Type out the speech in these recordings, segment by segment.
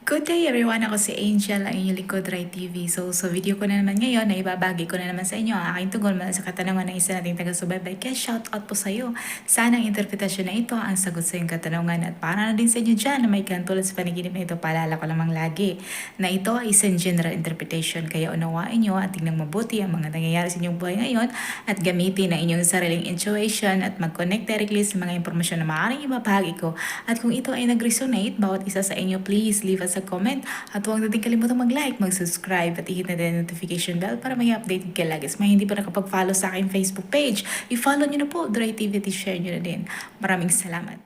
Good day everyone! Ako si Angel, ang inyong likod, Rai TV. So, video ko na naman ngayon na ibabagi ko na naman sa inyo ang aking tugon mula sa katanungan ng isa nating taga-subaybay. Kaya shout out po sa iyo. Sana ang interpretasyon na ito ang sagot sa iyong katanungan at para na din sa inyo dyan na may katulad sa panaginip na ito. Paalala ko lamang lagi na ito ay isang general interpretation. Kaya unawain nyo at tingnan mabuti ang mga nangyayari sa inyong buhay ngayon at gamitin ang inyong sariling intuition at mag-connect directly sa mga impormasyon na maaaring ibabahagi ko. At kung ito ay nag-resonate, bawat isa sa inyo, please leave us sa comment at huwag natin kalimutan mag-like, mag-subscribe at i-hit na din ang notification bell para may updated ka lagi. May hindi pa nakapag-follow sa aking Facebook page, i-follow nyo na po, Dry TV at i-share nyo na din. Maraming salamat.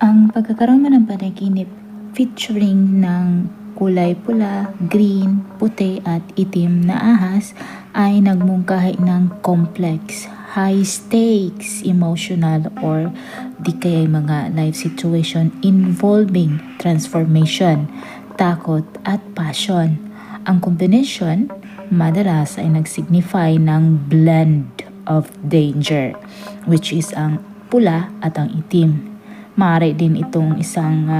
Ang pagkakaroon mo ng panaginip featuring ng kulay pula, green, puti at itim na ahas ay nagmungkahi ng complex, high stakes, emotional or di kaya mga life situation involving transformation, takot at passion. Ang combination madalas ay nagsignify ng blend of danger, which is ang pula at ang itim. Maaari din itong isang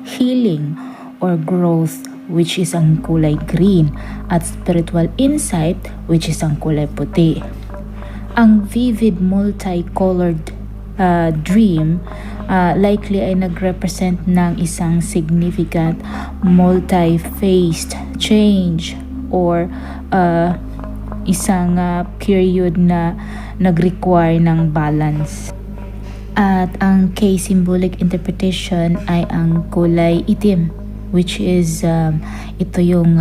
healing or growth, which is ang kulay green, at spiritual insight, which is ang kulay puti. Ang vivid multicolored dream likely ay nag-represent ng isang significant multi-phased change or isang period na nag-require ng balance. At ang K-symbolic interpretation ay ang kulay itim, which is ito yung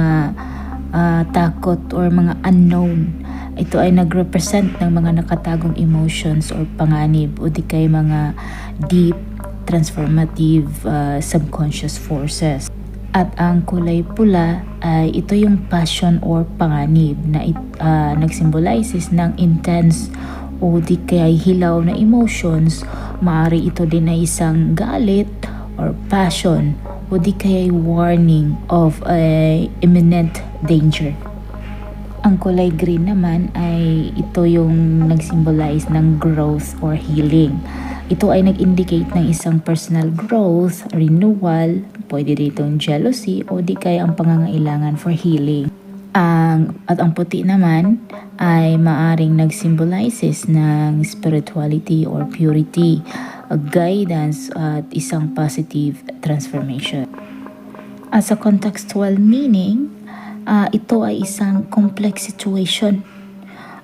takot or mga unknown. Ito ay nag-represent ng mga nakatagong emotions or panganib o di kay mga deep, transformative, subconscious forces. At ang kulay pula ay ito yung passion or panganib na nag-symbolizes ng intense o di kay hilaw na emotions. Maaari ito din ay isang galit or passion o di kay warning of a imminent danger. Ang kulay green naman ay ito yung nag-symbolize ng growth or healing. Ito ay nag-indicate ng isang personal growth, renewal, pwede ditong jealousy o di kaya ang pangangailangan for healing. At ang puti naman ay maaring nag-symbolizes ng spirituality or purity, guidance at isang positive transformation. As a contextual meaning, ito ay isang complex situation.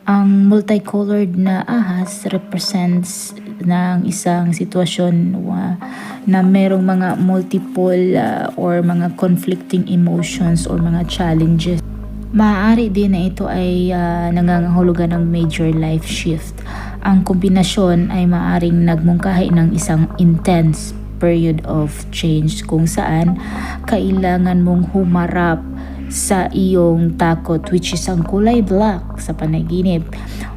Ang multicolored na ahas represents ng isang sitwasyon na merong mga multiple or mga conflicting emotions or mga challenges. Maaari din na ito ay nangangahulugan ng major life shift. Ang kombinasyon ay maaaring nagmungkahi ng isang intense period of change kung saan kailangan mong humarap sa iyong takot, which is ang kulay black sa panaginip,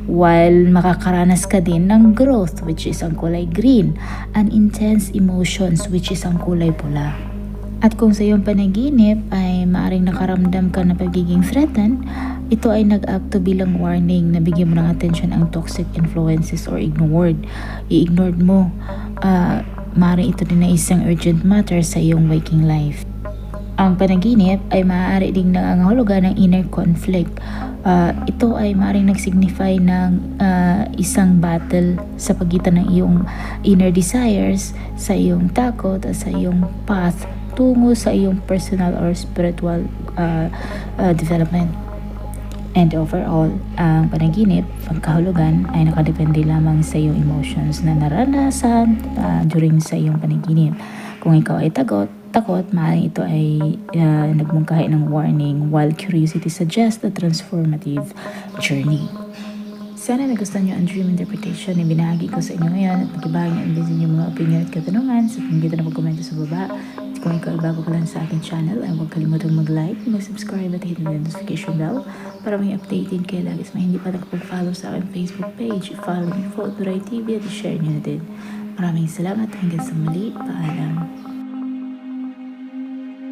while makakaranas ka din ng growth, which is ang kulay green, and intense emotions, which is ang kulay pula. At kung sa iyong panaginip ay maaaring nakaramdam ka na pagiging threatened, ito ay nag-acto bilang warning na bigyan mo ng attention ang toxic influences or ignored. I-ignored mo. Maaaring ito din na isang urgent matter sa iyong waking life. Ang panaginip ay maaari ding nangangahulugan ng inner conflict. Ito ay maaaring nagsignify ng isang battle sa pagitan ng iyong inner desires, sa iyong takot at sa iyong path tungo sa iyong personal or spiritual development. And overall, ang panaginip, pagkahulugan ay nakadepende lamang sa iyong emotions na naranasan during sa iyong panaginip. Kung ikaw ay takot, maaaring ito ay nagmungkahi ng warning, while curiosity suggests a transformative journey. Sana nagustuhan nyo ang dream interpretation na binahagi ko sa inyo ngayon at magibahagi nyo din sa inyong mga opinion at katanungan sa pagkita na mag-komento sa baba. At kung ikaw ay bago ka lang sa aking channel, ay huwag kalimutang mag-like, mag-subscribe at hit the notification bell para may updated kayo lagi sa hindi pa nakapag-follow sa aking Facebook page. I-follow me, follow Dry TV at i-share nyo na din. Maraming salamat, hanggang sa muli, paalam.